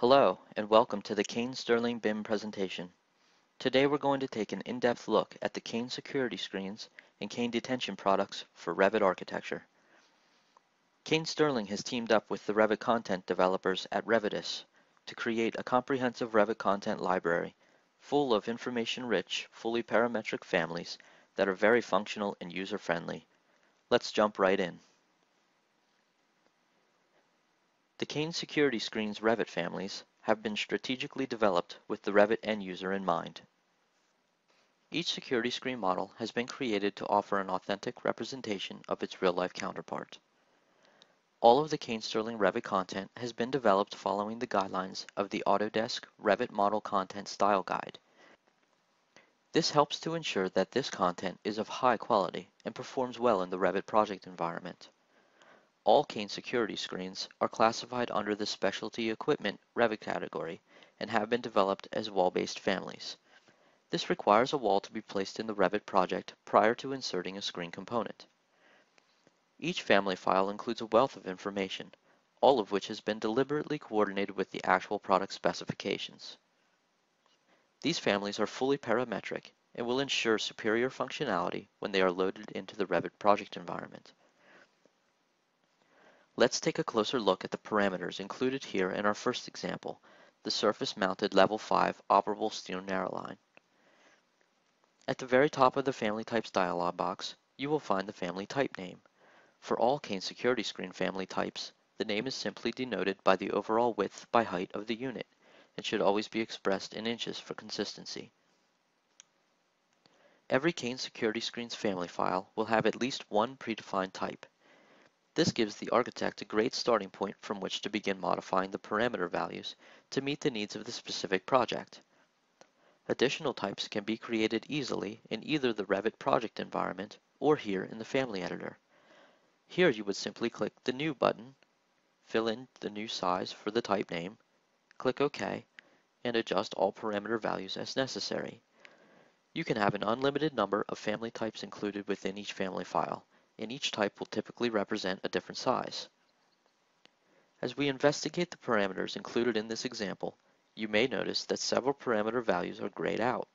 Hello, and welcome to the Kane Sterling BIM presentation. Today we're going to take an in-depth look at the Kane Security Screens and Kane Detention Products for Revit Architecture. Kane Sterling has teamed up with the Revit content developers at Revitus to create a comprehensive Revit content library full of information-rich, fully parametric families that are very functional and user-friendly. Let's jump right in. The Kane Security Screens Revit families have been strategically developed with the Revit end user in mind. Each security screen model has been created to offer an authentic representation of its real-life counterpart. All of the Kane Sterling Revit content has been developed following the guidelines of the Autodesk Revit Model Content Style Guide. This helps to ensure that this content is of high quality and performs well in the Revit project environment. All Kane security screens are classified under the Specialty Equipment Revit category and have been developed as wall-based families. This requires a wall to be placed in the Revit project prior to inserting a screen component. Each family file includes a wealth of information, all of which has been deliberately coordinated with the actual product specifications. These families are fully parametric and will ensure superior functionality when they are loaded into the Revit project environment. Let's take a closer look at the parameters included here in our first example, the surface-mounted Level 5 operable steel narrowline. At the very top of the Family Types dialog box, you will find the family type name. For all Kane Security Screen family types, the name is simply denoted by the overall width by height of the unit and should always be expressed in inches for consistency. Every Kane Security Screens family file will have at least one predefined type. This gives the architect a great starting point from which to begin modifying the parameter values to meet the needs of the specific project. Additional types can be created easily in either the Revit project environment or here in the Family Editor. Here you would simply click the New button, fill in the new size for the type name, click OK, and adjust all parameter values as necessary. You can have an unlimited number of family types included within each family file, and each type will typically represent a different size. As we investigate the parameters included in this example, you may notice that several parameter values are grayed out.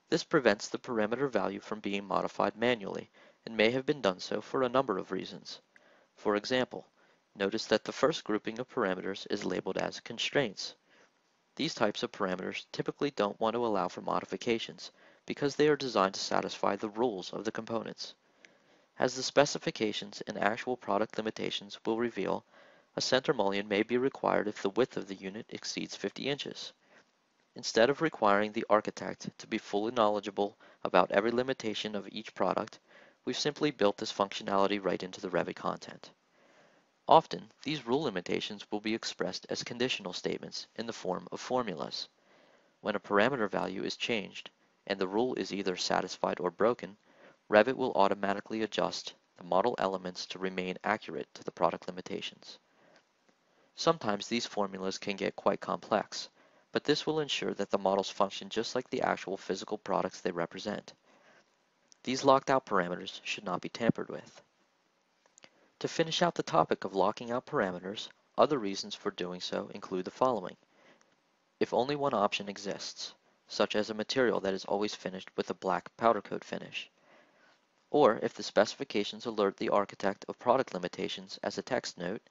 This prevents the parameter value from being modified manually and may have been done so for a number of reasons. For example, notice that the first grouping of parameters is labeled as constraints. These types of parameters typically don't want to allow for modifications because they are designed to satisfy the rules of the components. As the specifications and actual product limitations will reveal, a center mullion may be required if the width of the unit exceeds 50 inches. Instead of requiring the architect to be fully knowledgeable about every limitation of each product, we've simply built this functionality right into the Revit content. Often, these rule limitations will be expressed as conditional statements in the form of formulas. When a parameter value is changed, and the rule is either satisfied or broken, Revit will automatically adjust the model elements to remain accurate to the product limitations. Sometimes these formulas can get quite complex, but this will ensure that the models function just like the actual physical products they represent. These locked out parameters should not be tampered with. To finish out the topic of locking out parameters, other reasons for doing so include the following. If only one option exists, such as a material that is always finished with a black powder coat finish, or if the specifications alert the architect of product limitations as a text note,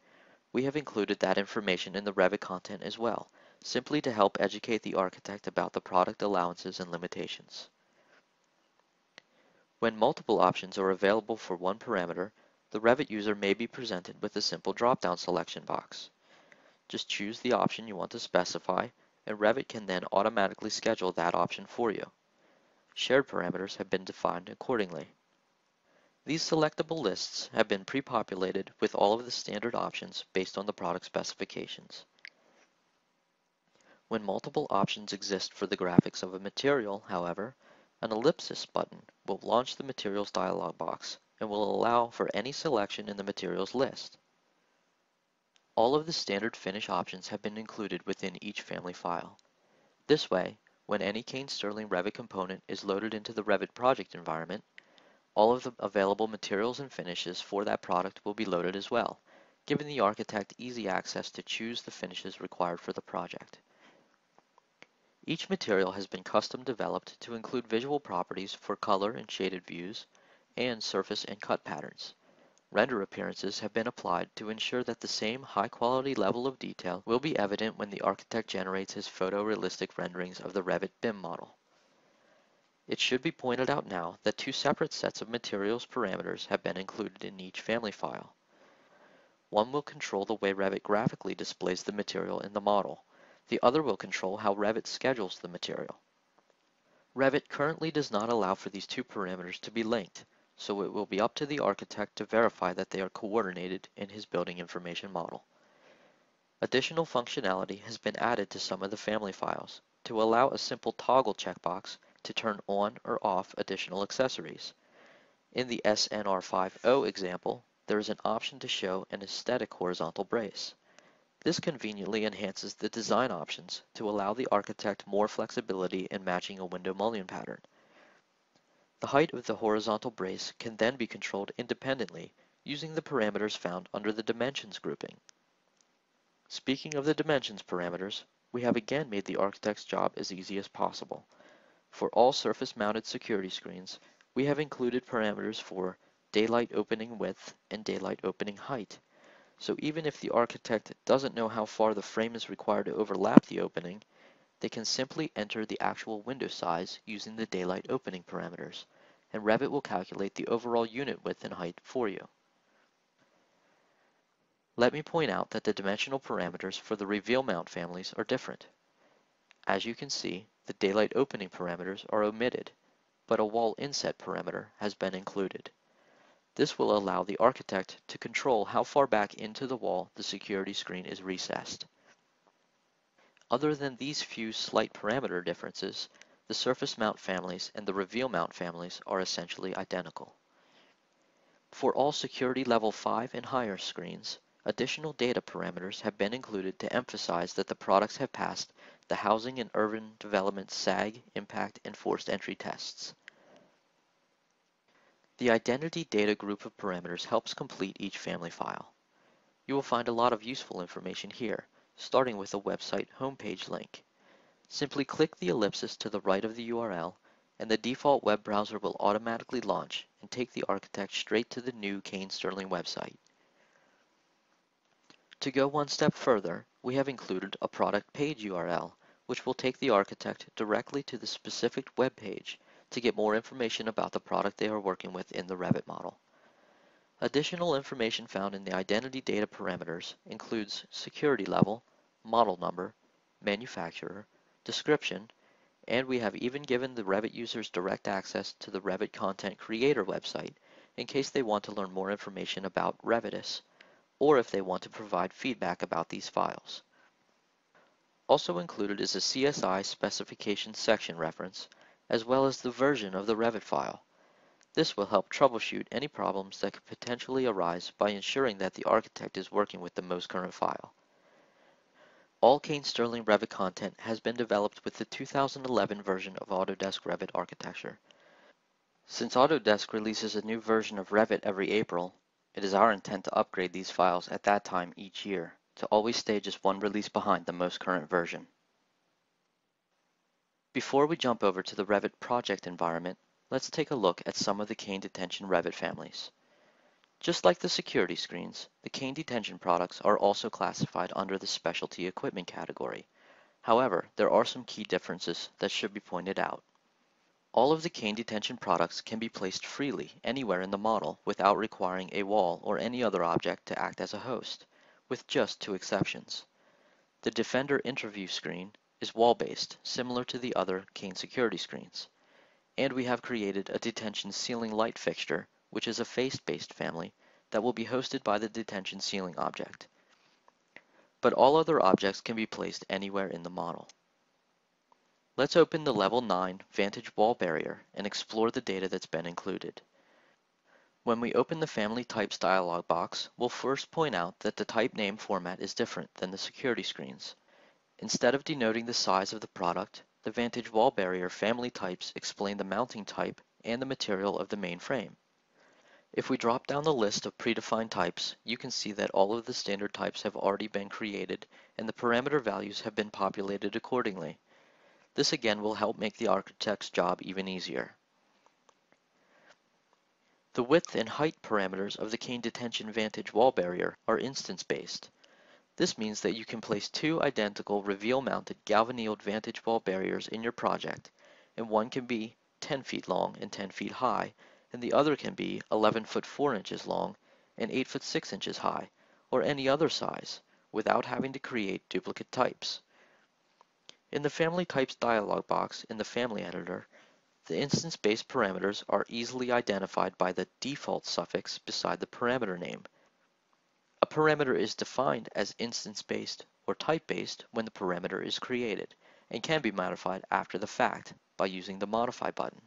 we have included that information in the Revit content as well, simply to help educate the architect about the product allowances and limitations. When multiple options are available for one parameter, the Revit user may be presented with a simple drop-down selection box. Just choose the option you want to specify, and Revit can then automatically schedule that option for you. Shared parameters have been defined accordingly. These selectable lists have been pre-populated with all of the standard options based on the product specifications. When multiple options exist for the graphics of a material, however, an ellipsis button will launch the materials dialog box and will allow for any selection in the materials list. All of the standard finish options have been included within each family file. This way, when any Kane Sterling Revit component is loaded into the Revit project environment, all of the available materials and finishes for that product will be loaded as well, giving the architect easy access to choose the finishes required for the project. Each material has been custom developed to include visual properties for color and shaded views, and surface and cut patterns. Render appearances have been applied to ensure that the same high-quality level of detail will be evident when the architect generates his photorealistic renderings of the Revit BIM model. It should be pointed out now that two separate sets of materials parameters have been included in each family file. One will control the way Revit graphically displays the material in the model. The other will control how Revit schedules the material. Revit currently does not allow for these two parameters to be linked, so it will be up to the architect to verify that they are coordinated in his building information model. Additional functionality has been added to some of the family files to allow a simple toggle checkbox to turn on or off additional accessories. In the SNR50 example, there is an option to show an aesthetic horizontal brace. This conveniently enhances the design options to allow the architect more flexibility in matching a window mullion pattern. The height of the horizontal brace can then be controlled independently using the parameters found under the dimensions grouping. Speaking of the dimensions parameters, we have again made the architect's job as easy as possible. For all surface-mounted security screens, we have included parameters for daylight opening width and daylight opening height. So even if the architect doesn't know how far the frame is required to overlap the opening, they can simply enter the actual window size using the daylight opening parameters, and Revit will calculate the overall unit width and height for you. Let me point out that the dimensional parameters for the reveal mount families are different. As you can see, the daylight opening parameters are omitted, but a wall inset parameter has been included. This will allow the architect to control how far back into the wall the security screen is recessed. Other than these few slight parameter differences, the surface mount families and the reveal mount families are essentially identical. For all security level 5 and higher screens, additional data parameters have been included to emphasize that the products have passed the Housing and Urban Development SAG, Impact, and Forced Entry tests. The identity data group of parameters helps complete each family file. You will find a lot of useful information here, starting with a website homepage link. Simply click the ellipsis to the right of the URL, and the default web browser will automatically launch and take the architect straight to the new Kane Sterling website. To go one step further, we have included a product page URL, which will take the architect directly to the specific web page to get more information about the product they are working with in the Revit model. Additional information found in the identity data parameters includes security level, model number, manufacturer, description, and we have even given the Revit users direct access to the Revit Content Creator website in case they want to learn more information about Revitus, or if they want to provide feedback about these files. Also included is a CSI specification section reference, as well as the version of the Revit file. This will help troubleshoot any problems that could potentially arise by ensuring that the architect is working with the most current file. All Kane Sterling Revit content has been developed with the 2011 version of Autodesk Revit Architecture. Since Autodesk releases a new version of Revit every April, it is our intent to upgrade these files at that time each year, to always stay just one release behind the most current version. Before we jump over to the Revit project environment, let's take a look at some of the Kane Detention Revit families. Just like the security screens, the Kane Detention products are also classified under the specialty equipment category. However, there are some key differences that should be pointed out. All of the Kane Detention products can be placed freely anywhere in the model without requiring a wall or any other object to act as a host, with just two exceptions. The Defender Interview screen is wall-based, similar to the other Kane Security Screens. And we have created a detention ceiling light fixture, which is a face-based family that will be hosted by the detention ceiling object. But all other objects can be placed anywhere in the model. Let's open the Level 9 Vantage Wall Barrier and explore the data that's been included. When we open the Family Types dialog box, we'll first point out that the type name format is different than the security screens. Instead of denoting the size of the product, the Vantage Wall Barrier family types explain the mounting type and the material of the main frame. If we drop down the list of predefined types, you can see that all of the standard types have already been created and the parameter values have been populated accordingly. This again will help make the architect's job even easier. The width and height parameters of the Kane Detention Vantage wall barrier are instance-based. This means that you can place two identical reveal-mounted galvanized vantage wall barriers in your project, and one can be 10 feet long and 10 feet high, and the other can be 11 foot 4 inches long and 8 foot 6 inches high, or any other size, without having to create duplicate types. In the Family Types dialog box in the Family Editor, the instance-based parameters are easily identified by the default suffix beside the parameter name. A parameter is defined as instance-based or type-based when the parameter is created, and can be modified after the fact by using the Modify button.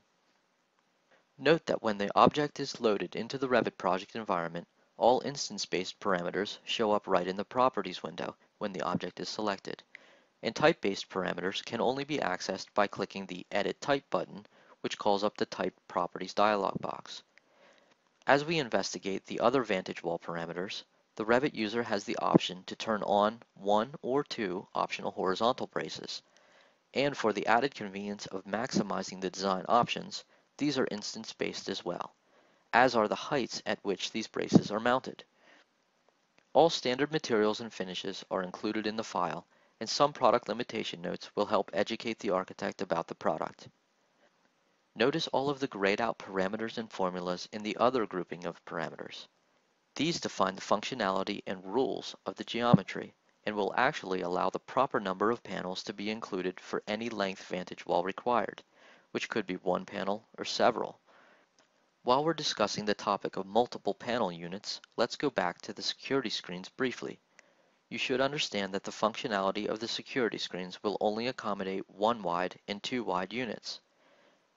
Note that when the object is loaded into the Revit project environment, all instance-based parameters show up right in the Properties window when the object is selected, and type-based parameters can only be accessed by clicking the Edit Type button, which calls up the Type Properties dialog box. As we investigate the other Vantage Wall parameters, the Revit user has the option to turn on one or two optional horizontal braces. And for the added convenience of maximizing the design options, these are instance-based as well, as are the heights at which these braces are mounted. All standard materials and finishes are included in the file, and some product limitation notes will help educate the architect about the product. Notice all of the grayed out parameters and formulas in the other grouping of parameters. These define the functionality and rules of the geometry and will actually allow the proper number of panels to be included for any length vantage wall required, which could be one panel or several. While we're discussing the topic of multiple panel units, let's go back to the security screens briefly. You should understand that the functionality of the security screens will only accommodate one wide and two wide units.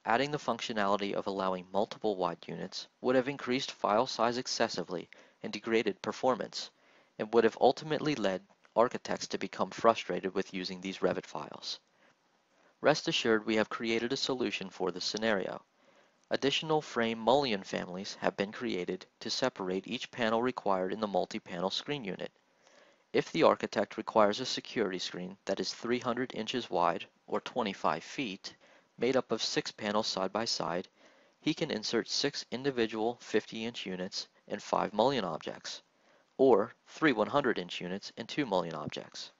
Adding the functionality of allowing multiple wide units would have increased file size excessively and degraded performance, and would have ultimately led architects to become frustrated with using these Revit files. Rest assured we have created a solution for this scenario. Additional frame mullion families have been created to separate each panel required in the multi-panel screen unit. If the architect requires a security screen that is 300 inches wide or 25 feet, made up of 6 panels side by side, he can insert 6 individual 50-inch units and 5 mullion objects, or 3 100-inch units and 2 mullion objects.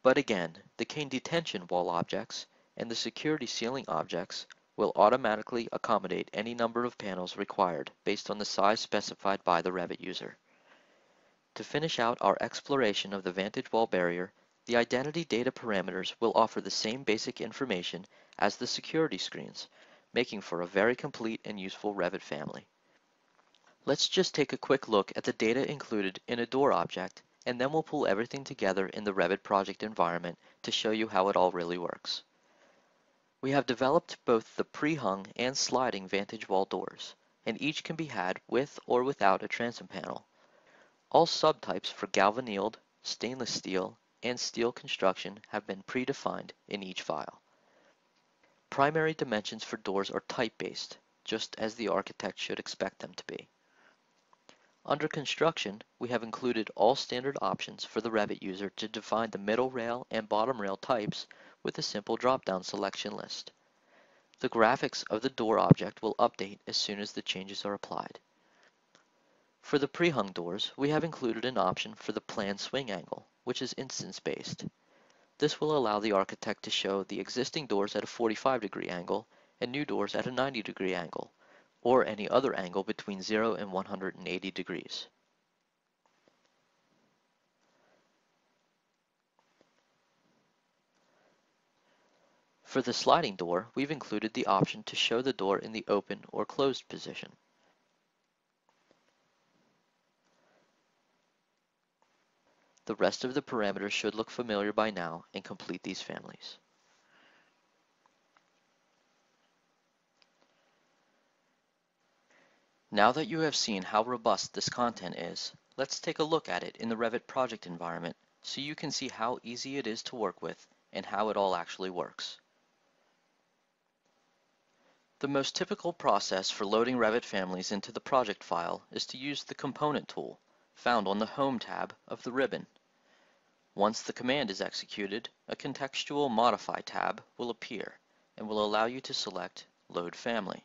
But again, the Kane Detention wall objects and the security ceiling objects will automatically accommodate any number of panels required based on the size specified by the Revit user. To finish out our exploration of the Vantage Wall barrier, the identity data parameters will offer the same basic information as the security screens, making for a very complete and useful Revit family. Let's just take a quick look at the data included in a door object, and then we'll pull everything together in the Revit project environment to show you how it all really works. We have developed both the pre-hung and sliding Vantage Wall doors, and each can be had with or without a transom panel. All subtypes for galvanized, stainless steel, and steel construction have been predefined in each file. Primary dimensions for doors are type-based, just as the architect should expect them to be. Under construction, we have included all standard options for the Revit user to define the middle rail and bottom rail types with a simple drop-down selection list. The graphics of the door object will update as soon as the changes are applied. For the pre-hung doors, we have included an option for the planned swing angle, which is instance-based. This will allow the architect to show the existing doors at a 45-degree angle and new doors at a 90-degree angle, or any other angle between 0 and 180 degrees. For the sliding door, we've included the option to show the door in the open or closed position. The rest of the parameters should look familiar by now and complete these families. Now that you have seen how robust this content is, let's take a look at it in the Revit project environment so you can see how easy it is to work with and how it all actually works. The most typical process for loading Revit families into the project file is to use the Component tool, found on the Home tab of the ribbon. Once the command is executed, a contextual Modify tab will appear and will allow you to select Load Family.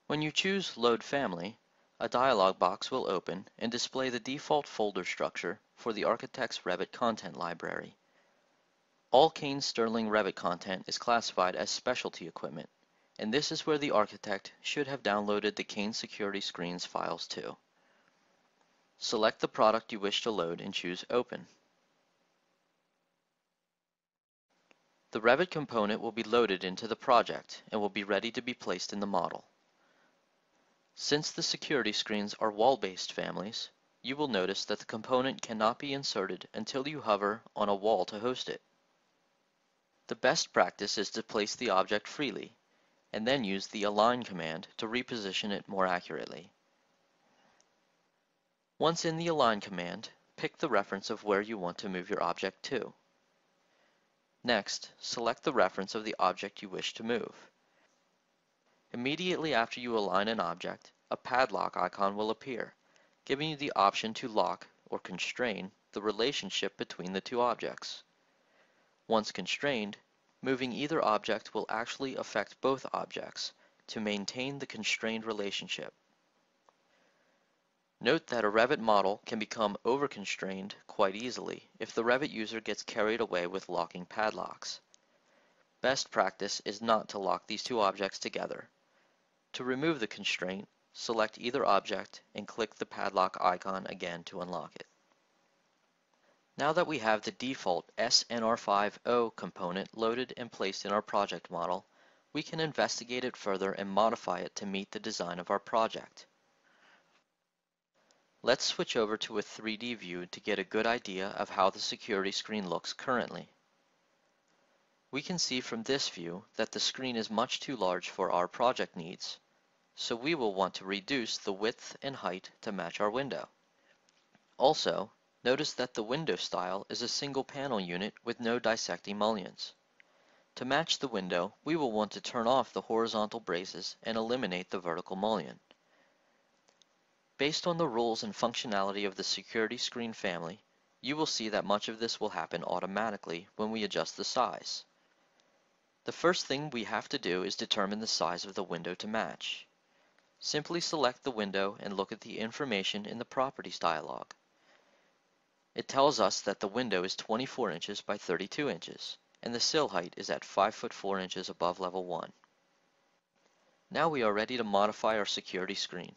When you choose Load Family, a dialog box will open and display the default folder structure for the architect's Revit content library. All Kane Sterling Revit content is classified as specialty equipment, and this is where the architect should have downloaded the Kane Security Screens files to. Select the product you wish to load and choose Open. The Revit component will be loaded into the project and will be ready to be placed in the model. Since the security screens are wall-based families, you will notice that the component cannot be inserted until you hover on a wall to host it. The best practice is to place the object freely, and then use the Align command to reposition it more accurately. Once in the Align command, pick the reference of where you want to move your object to. Next, select the reference of the object you wish to move. Immediately after you align an object, a padlock icon will appear, giving you the option to lock or constrain the relationship between the two objects. Once constrained, moving either object will actually affect both objects to maintain the constrained relationship. Note that a Revit model can become over-constrained quite easily if the Revit user gets carried away with locking padlocks. Best practice is not to lock these two objects together. To remove the constraint, select either object and click the padlock icon again to unlock it. Now that we have the default SNR5O component loaded and placed in our project model, we can investigate it further and modify it to meet the design of our project. Let's switch over to a 3D view to get a good idea of how the security screen looks currently. We can see from this view that the screen is much too large for our project needs, so we will want to reduce the width and height to match our window. Also, notice that the window style is a single panel unit with no dissecting mullions. To match the window, we will want to turn off the horizontal braces and eliminate the vertical mullion. Based on the rules and functionality of the security screen family, you will see that much of this will happen automatically when we adjust the size. The first thing we have to do is determine the size of the window to match. Simply select the window and look at the information in the Properties dialog. It tells us that the window is 24 inches by 32 inches, and the sill height is at 5 foot 4 inches above level 1. Now we are ready to modify our security screen.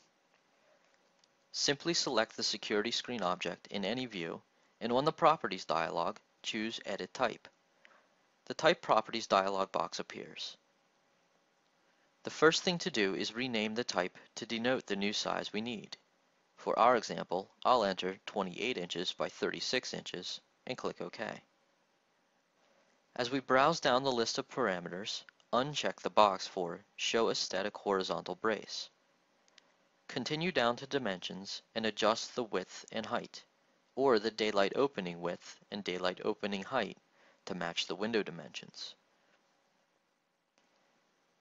Simply select the security screen object in any view, and on the Properties dialog, choose Edit Type. The Type Properties dialog box appears. The first thing to do is rename the type to denote the new size we need. For our example, I'll enter 28 inches by 36 inches and click OK. As we browse down the list of parameters, uncheck the box for Show Aesthetic Horizontal Brace. Continue down to Dimensions and adjust the width and height, or the daylight opening width and daylight opening height to match the window dimensions.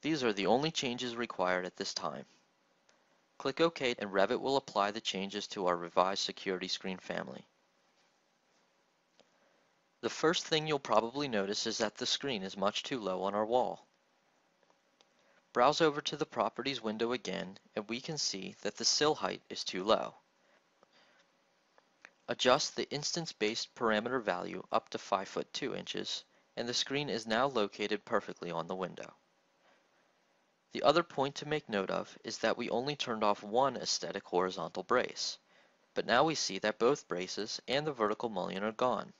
These are the only changes required at this time. Click OK and Revit will apply the changes to our revised security screen family. The first thing you'll probably notice is that the screen is much too low on our wall. Browse over to the Properties window again and we can see that the sill height is too low. Adjust the instance-based parameter value up to 5 foot 2 inches and the screen is now located perfectly on the window. The other point to make note of is that we only turned off one aesthetic horizontal brace, but now we see that both braces and the vertical mullion are gone.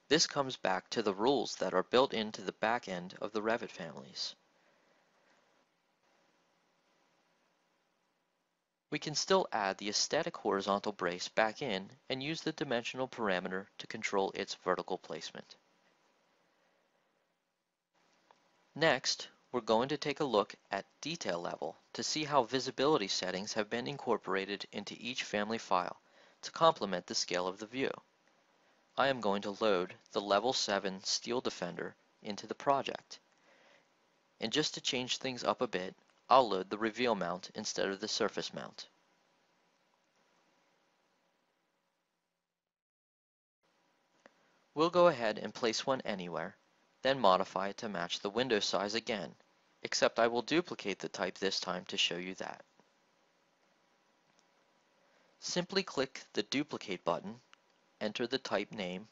This comes back to the rules that are built into the back end of the Revit families. We can still add the aesthetic horizontal brace back in and use the dimensional parameter to control its vertical placement. Next, we're going to take a look at detail level to see how visibility settings have been incorporated into each family file to complement the scale of the view. I am going to load the Level 7 Steel Defender into the project. And just to change things up a bit, I'll load the reveal mount instead of the surface mount. We'll go ahead and place one anywhere, then modify it to match the window size again, except I will duplicate the type this time to show you that. Simply click the Duplicate button, enter the type name,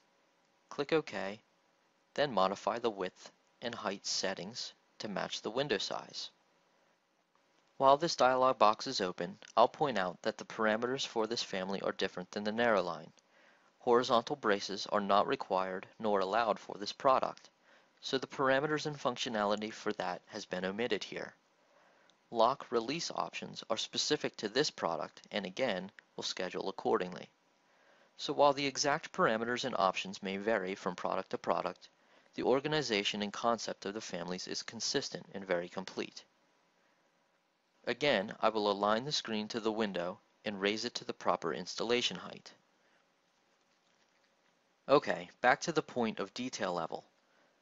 click OK, then modify the width and height settings to match the window size. While this dialog box is open, I'll point out that the parameters for this family are different than the narrow line. Horizontal braces are not required nor allowed for this product, so the parameters and functionality for that has been omitted here. Lock release options are specific to this product and again will schedule accordingly. So while the exact parameters and options may vary from product to product, the organization and concept of the families is consistent and very complete. Again, I will align the screen to the window and raise it to the proper installation height. Okay, back to the point of detail level.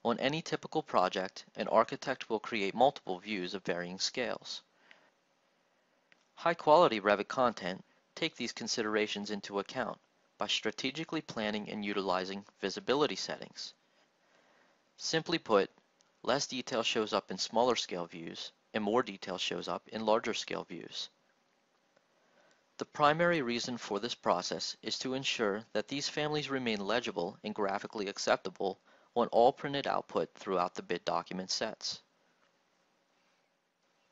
On any typical project, an architect will create multiple views of varying scales. High-quality Revit content take these considerations into account by strategically planning and utilizing visibility settings. Simply put, less detail shows up in smaller scale views and more detail shows up in larger scale views. The primary reason for this process is to ensure that these families remain legible and graphically acceptable on all printed output throughout the bid document sets.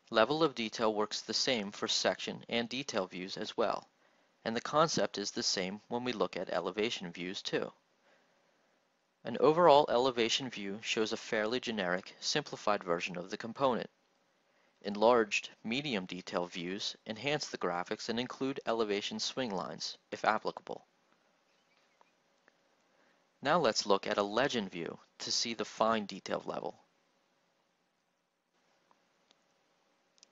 Level of detail works the same for section and detail views as well, and the concept is the same when we look at elevation views too. An overall elevation view shows a fairly generic, simplified version of the component. Enlarged, medium detail views enhance the graphics and include elevation swing lines, if applicable. Now let's look at a legend view to see the fine detail level.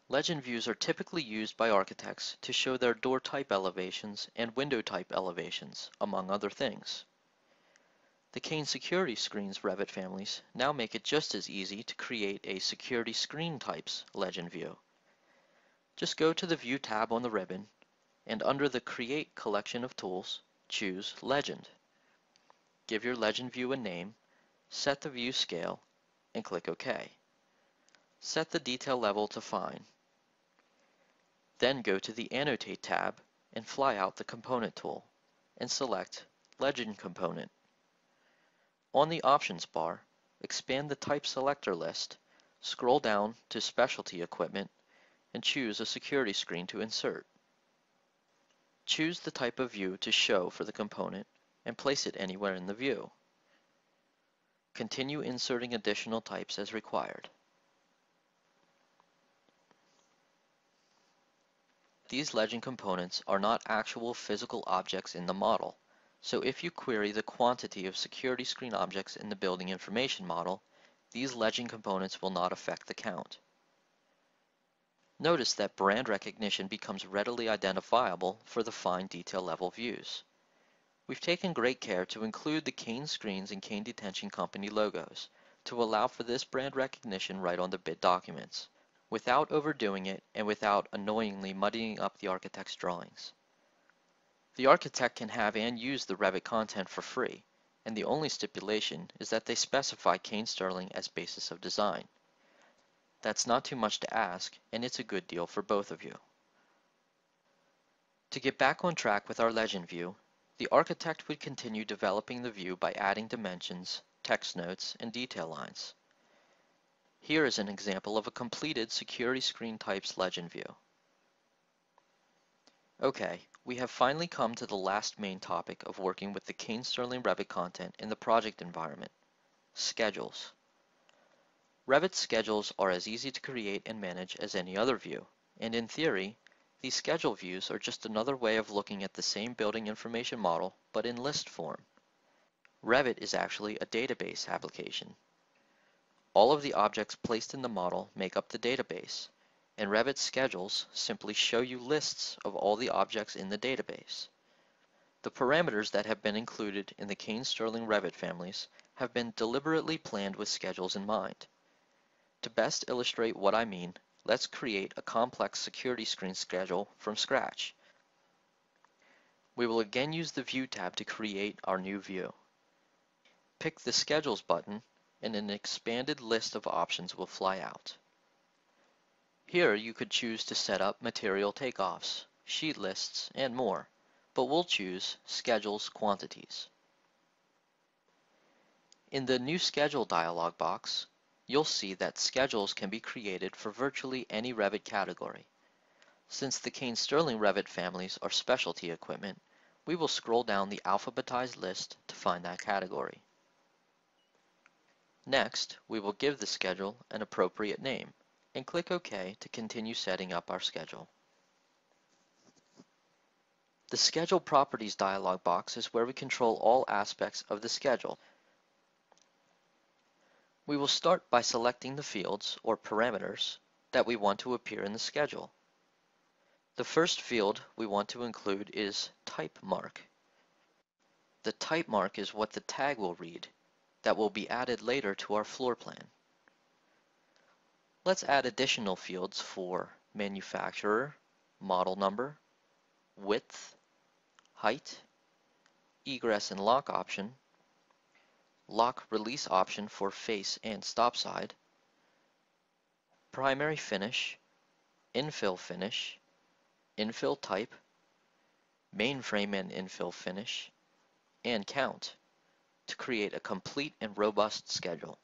Legend views are typically used by architects to show their door type elevations and window type elevations, among other things. The Kane Security Screens Revit families now make it just as easy to create a security screen types legend view. Just go to the View tab on the ribbon, and under the Create collection of tools, choose Legend. Give your legend view a name, set the view scale, and click OK. Set the detail level to Fine. Then go to the Annotate tab and fly out the Component tool, and select Legend Component. On the Options bar, expand the Type Selector list, scroll down to Specialty Equipment, and choose a security screen to insert. Choose the type of view to show for the component and place it anywhere in the view. Continue inserting additional types as required. These legend components are not actual physical objects in the model, so if you query the quantity of security screen objects in the building information model, these legend components will not affect the count. Notice that brand recognition becomes readily identifiable for the fine detail level views. We've taken great care to include the Kane Screens and Kane Detention Company logos to allow for this brand recognition right on the bid documents, without overdoing it and without annoyingly muddying up the architect's drawings. The architect can have and use the Revit content for free, and the only stipulation is that they specify Kane Sterling as basis of design. That's not too much to ask, and it's a good deal for both of you. To get back on track with our legend view, the architect would continue developing the view by adding dimensions, text notes, and detail lines. Here is an example of a completed security screen types legend view. Okay, we have finally come to the last main topic of working with the Kane Sterling Revit content in the project environment: schedules. Revit schedules are as easy to create and manage as any other view, and in theory, these schedule views are just another way of looking at the same building information model, but in list form. Revit is actually a database application. All of the objects placed in the model make up the database, and Revit schedules simply show you lists of all the objects in the database. The parameters that have been included in the Kane Sterling Revit families have been deliberately planned with schedules in mind. To best illustrate what I mean, let's create a complex security screen schedule from scratch. We will again use the View tab to create our new view. Pick the Schedules button and an expanded list of options will fly out. Here you could choose to set up material takeoffs, sheet lists, and more, but we'll choose Schedules Quantities. In the New Schedule dialog box, you'll see that schedules can be created for virtually any Revit category. Since the Kane Sterling Revit families are specialty equipment, we will scroll down the alphabetized list to find that category. Next, we will give the schedule an appropriate name and click OK to continue setting up our schedule. The Schedule Properties dialog box is where we control all aspects of the schedule. We will start by selecting the fields, or parameters, that we want to appear in the schedule. The first field we want to include is Type Mark. The type mark is what the tag will read that will be added later to our floor plan. Let's add additional fields for manufacturer, model number, width, height, egress and lock option, lock release option for face and stop side, primary finish, infill finish, infill type, mainframe and infill finish, and count to create a complete and robust schedule.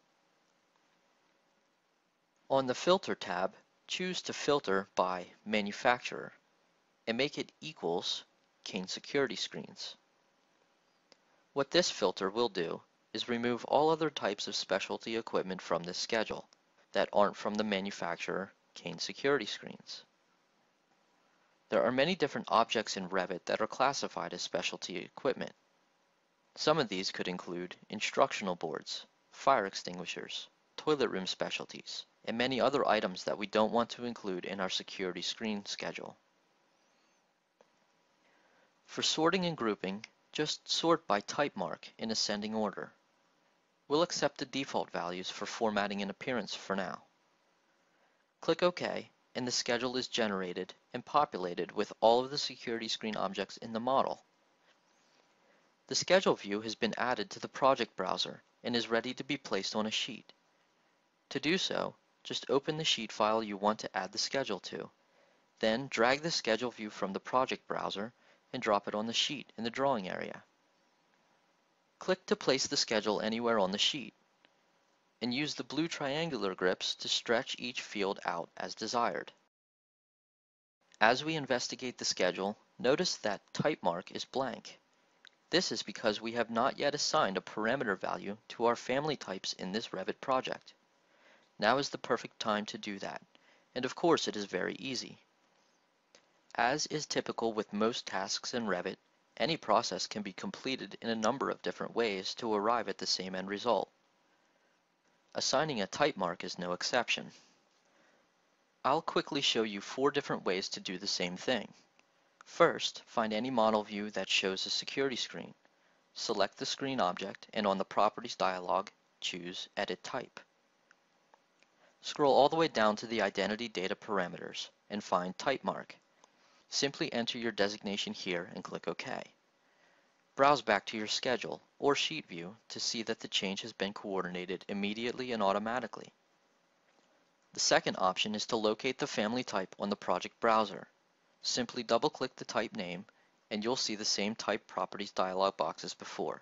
On the Filter tab, choose to filter by manufacturer and make it equals Kane Security Screens. What this filter will do is remove all other types of specialty equipment from this schedule that aren't from the manufacturer Kane Security Screens. There are many different objects in Revit that are classified as specialty equipment. Some of these could include instructional boards, fire extinguishers, toilet room specialties, and many other items that we don't want to include in our security screen schedule. For sorting and grouping, just sort by type mark in ascending order. We'll accept the default values for formatting and appearance for now. Click OK, and the schedule is generated and populated with all of the security screen objects in the model. The schedule view has been added to the project browser and is ready to be placed on a sheet. To do so, just open the sheet file you want to add the schedule to. Then drag the schedule view from the project browser and drop it on the sheet in the drawing area. Click to place the schedule anywhere on the sheet, and use the blue triangular grips to stretch each field out as desired. As we investigate the schedule, notice that type mark is blank. This is because we have not yet assigned a parameter value to our family types in this Revit project. Now is the perfect time to do that, and of course it is very easy. As is typical with most tasks in Revit, any process can be completed in a number of different ways to arrive at the same end result. Assigning a type mark is no exception. I'll quickly show you 4 different ways to do the same thing. First, find any model view that shows a security screen. Select the screen object and on the Properties dialog, choose Edit Type. Scroll all the way down to the Identity Data Parameters and find Type Mark. Simply enter your designation here and click OK. Browse back to your schedule or sheet view to see that the change has been coordinated immediately and automatically. The second option is to locate the family type on the project browser. Simply double-click the type name and you'll see the same Type Properties dialog box as before.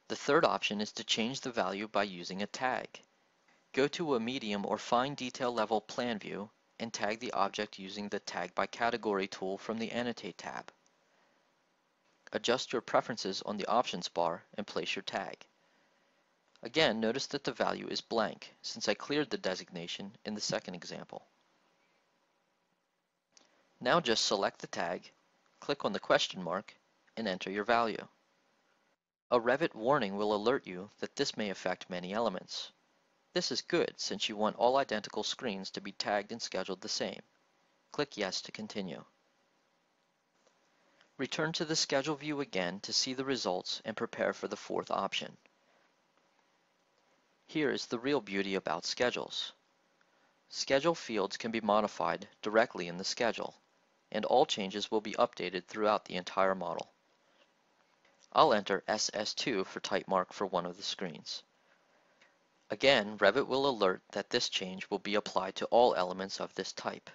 The third option is to change the value by using a tag. Go to a medium or fine detail level plan view and tag the object using the Tag by Category tool from the Annotate tab. Adjust your preferences on the options bar and place your tag. Again, notice that the value is blank since I cleared the designation in the second example. Now just select the tag, click on the question mark, and enter your value. A Revit warning will alert you that this may affect many elements. This is good since you want all identical screens to be tagged and scheduled the same. Click Yes to continue. Return to the schedule view again to see the results and prepare for the fourth option. Here is the real beauty about schedules. Schedule fields can be modified directly in the schedule, and all changes will be updated throughout the entire model. I'll enter SS2 for type mark for one of the screens. Again, Revit will alert that this change will be applied to all elements of this type.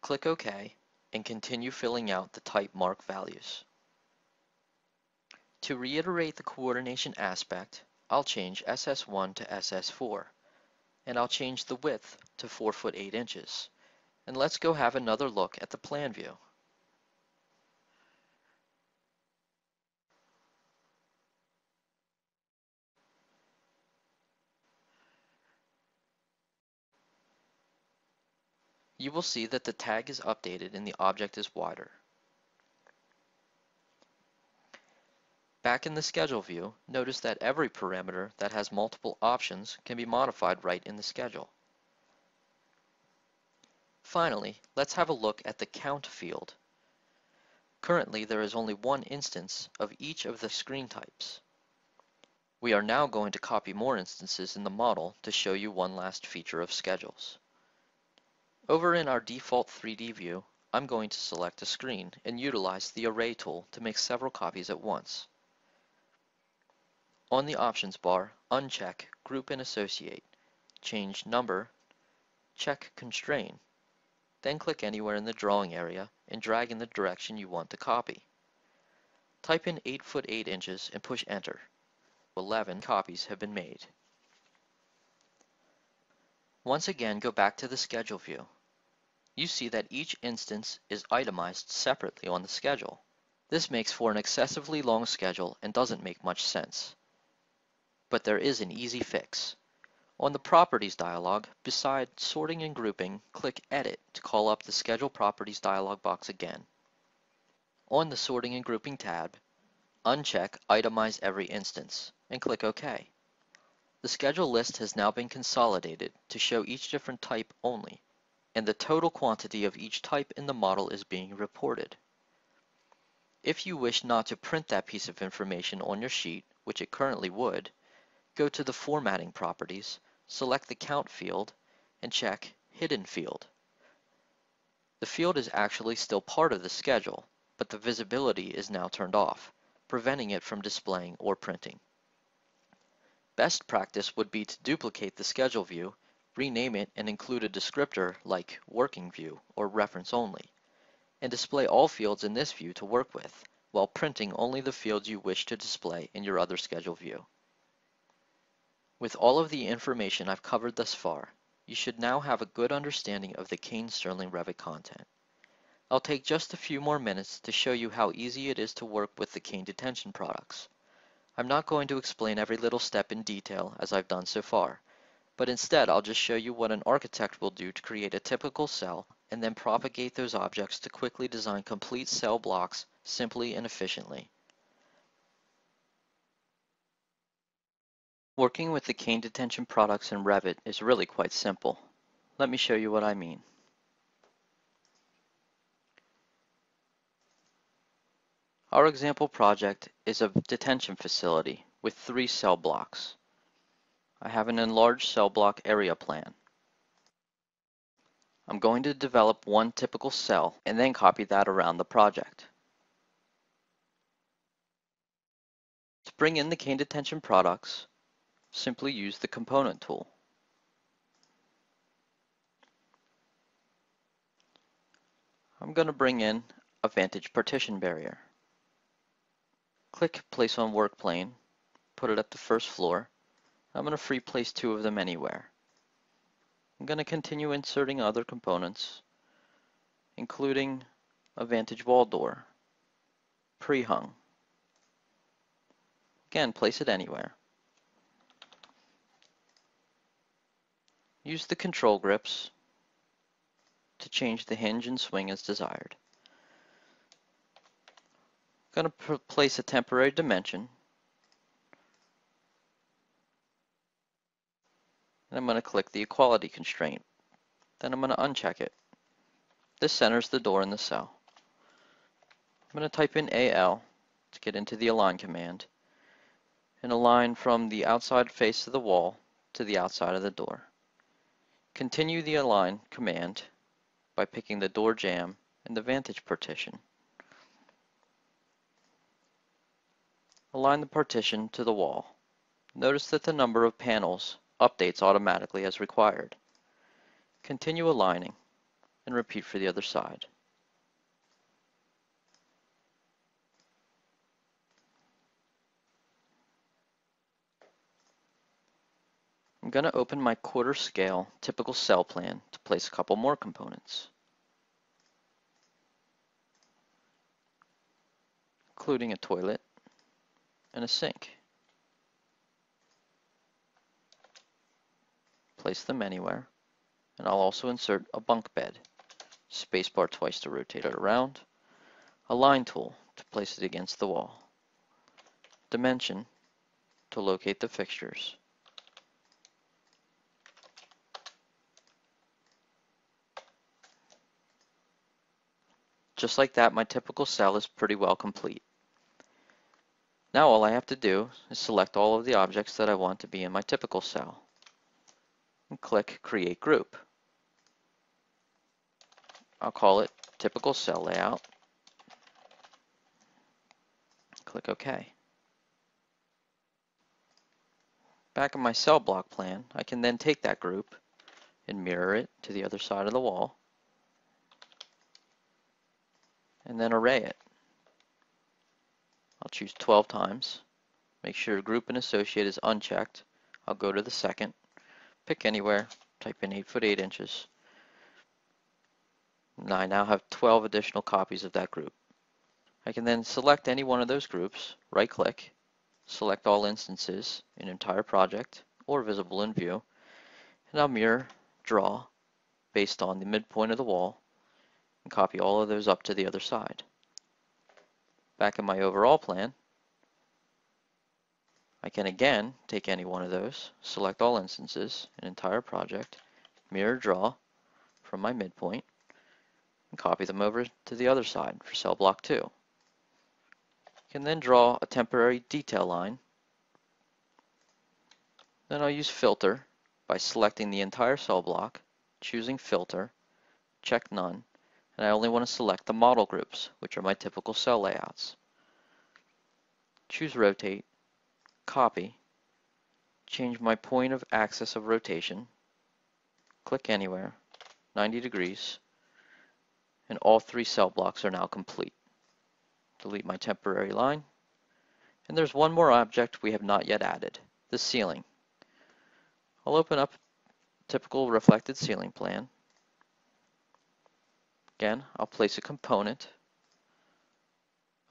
Click OK and continue filling out the type mark values. To reiterate the coordination aspect, I'll change SS1 to SS4, and I'll change the width to 4 foot 8 inches. And let's go have another look at the plan view. You will see that the tag is updated and the object is wider. Back in the schedule view, notice that every parameter that has multiple options can be modified right in the schedule. Finally, let's have a look at the count field. Currently, there is only one instance of each of the screen types. We are now going to copy more instances in the model to show you one last feature of schedules. Over in our default 3D view, I'm going to select a screen and utilize the Array tool to make several copies at once. On the options bar, uncheck Group and Associate, change Number, check Constrain, then click anywhere in the drawing area and drag in the direction you want to copy. Type in 8 foot 8 inches and push Enter. 11 copies have been made. Once again, go back to the schedule view. You see that each instance is itemized separately on the schedule. This makes for an excessively long schedule and doesn't make much sense. But there is an easy fix. On the Properties dialog, beside Sorting and Grouping, click Edit to call up the Schedule Properties dialog box again. On the Sorting and Grouping tab, uncheck Itemize Every Instance and click OK. The schedule list has now been consolidated to show each different type only, and the total quantity of each type in the model is being reported. If you wish not to print that piece of information on your sheet, which it currently would, go to the Formatting properties, select the Count field, and check Hidden field. The field is actually still part of the schedule, but the visibility is now turned off, preventing it from displaying or printing. Best practice would be to duplicate the schedule view, rename it and include a descriptor like Working View or Reference Only, and display all fields in this view to work with, while printing only the fields you wish to display in your other schedule view. With all of the information I've covered thus far, you should now have a good understanding of the Kane Sterling Revit content. I'll take just a few more minutes to show you how easy it is to work with the Kane Detention products. I'm not going to explain every little step in detail as I've done so far, but instead I'll just show you what an architect will do to create a typical cell and then propagate those objects to quickly design complete cell blocks simply and efficiently. Working with the Kane Detention products in Revit is really quite simple. Let me show you what I mean. Our example project is a detention facility with 3 cell blocks. I have an enlarged cell block area plan. I'm going to develop one typical cell and then copy that around the project. To bring in the Kane Detention products, simply use the Component tool. I'm going to bring in a Vantage partition barrier. Click Place on Work Plane, put it at the first floor. I'm going to free place 2 of them anywhere. I'm going to continue inserting other components, including a Vantage wall door, pre-hung. Again, place it anywhere. Use the control grips to change the hinge and swing as desired. I'm going to place a temporary dimension, and I'm going to click the equality constraint. Then I'm going to uncheck it. This centers the door in the cell. I'm going to type in AL to get into the Align command and align from the outside face of the wall to the outside of the door. Continue the Align command by picking the door jamb and the vantage partition. Align the partition to the wall. Notice that the number of panels updates automatically as required. Continue aligning and repeat for the other side. I'm going to open my quarter scale typical cell plan to place a couple more components, including a toilet and a sink. Place them anywhere, and I'll also insert a bunk bed. Spacebar twice to rotate it around. Align tool to place it against the wall. Dimension to locate the fixtures. Just like that, my typical cell is pretty well complete. Now all I have to do is select all of the objects that I want to be in my typical cell and click Create Group. I'll call it Typical Cell Layout. Click OK. Back in my cell block plan, I can then take that group and mirror it to the other side of the wall and then array it. I'll choose 12 times. Make sure Group and Associate is unchecked. I'll go to the second, pick anywhere, type in 8 foot 8 inches. And I now have 12 additional copies of that group. I can then select any one of those groups, right click, select all instances in entire project or visible in view, and I'll mirror, draw, based on the midpoint of the wall, and copy all of those up to the other side. Back in my overall plan, I can again take any one of those, select all instances, an entire project, mirror draw from my midpoint, and copy them over to the other side for cell block 2. I can then draw a temporary detail line. Then I'll use Filter by selecting the entire cell block, choosing Filter, check None, and I only want to select the model groups, which are my typical cell layouts. Choose Rotate, Copy, change my point of axis of rotation, click anywhere, 90 degrees, and all 3 cell blocks are now complete. Delete my temporary line, and there's one more object we have not yet added, the ceiling. I'll open up typical reflected ceiling plan. Again, I'll place a component.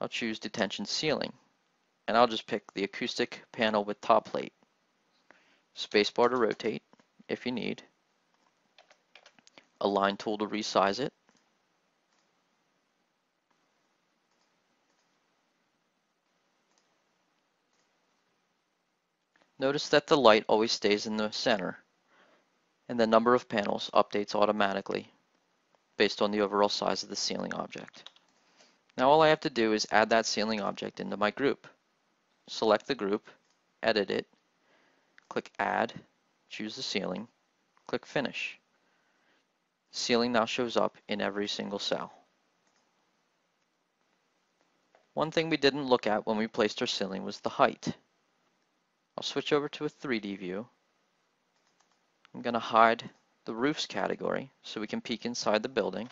I'll choose Detention Ceiling, and I'll just pick the acoustic panel with top plate. Spacebar to rotate if you need. Align tool to resize it. Notice that the light always stays in the center, and the number of panels updates automatically based on the overall size of the ceiling object. Now all I have to do is add that ceiling object into my group. Select the group, edit it, click Add, choose the ceiling, click Finish. The ceiling now shows up in every single cell. One thing we didn't look at when we placed our ceiling was the height. I'll switch over to a 3D view. I'm going to hide the roofs category so we can peek inside the building.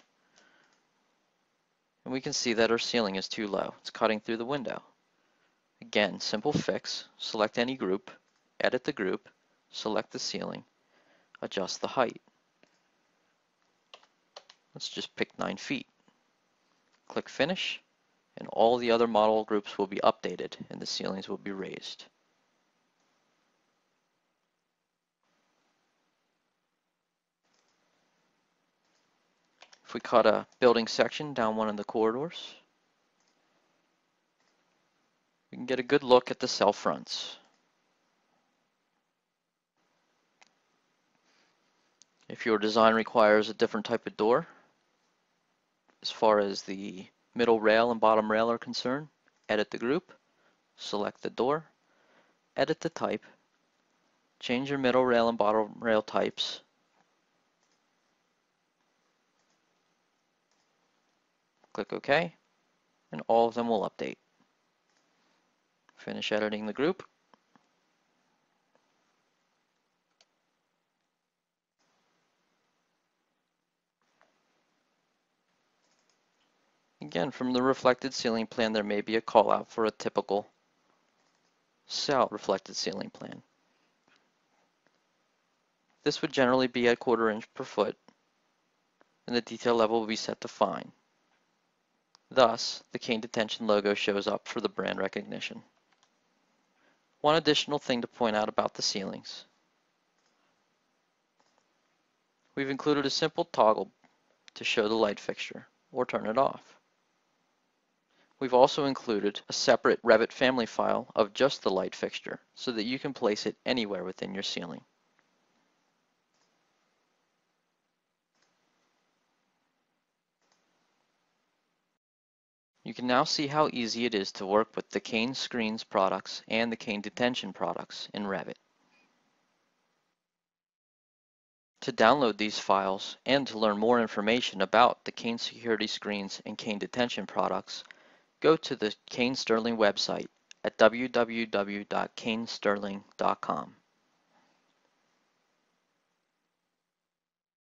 And we can see that our ceiling is too low. It's cutting through the window. Again, simple fix, select any group, edit the group, select the ceiling, adjust the height. Let's just pick 9 feet. Click Finish, and all the other model groups will be updated and the ceilings will be raised. If we cut a building section down one of the corridors, we can get a good look at the cell fronts. If your design requires a different type of door, as far as the middle rail and bottom rail are concerned, edit the group, select the door, edit the type, Change your middle rail and bottom rail types. Click OK, and all of them will update. Finish editing the group. Again, from the reflected ceiling plan, there may be a call out for a typical cell reflected ceiling plan. This would generally be at 1/4 inch per foot, and the detail level will be set to fine. Thus, the Kane Detention logo shows up for the brand recognition. One additional thing to point out about the ceilings. We've included a simple toggle to show the light fixture or turn it off. We've also included a separate Revit family file of just the light fixture so that you can place it anywhere within your ceiling. You can now see how easy it is to work with the Kane Screens products and the Kane Detention products in Revit. To download these files and to learn more information about the Kane Security Screens and Kane Detention products, go to the Kane Sterling website at www.kanesterling.com.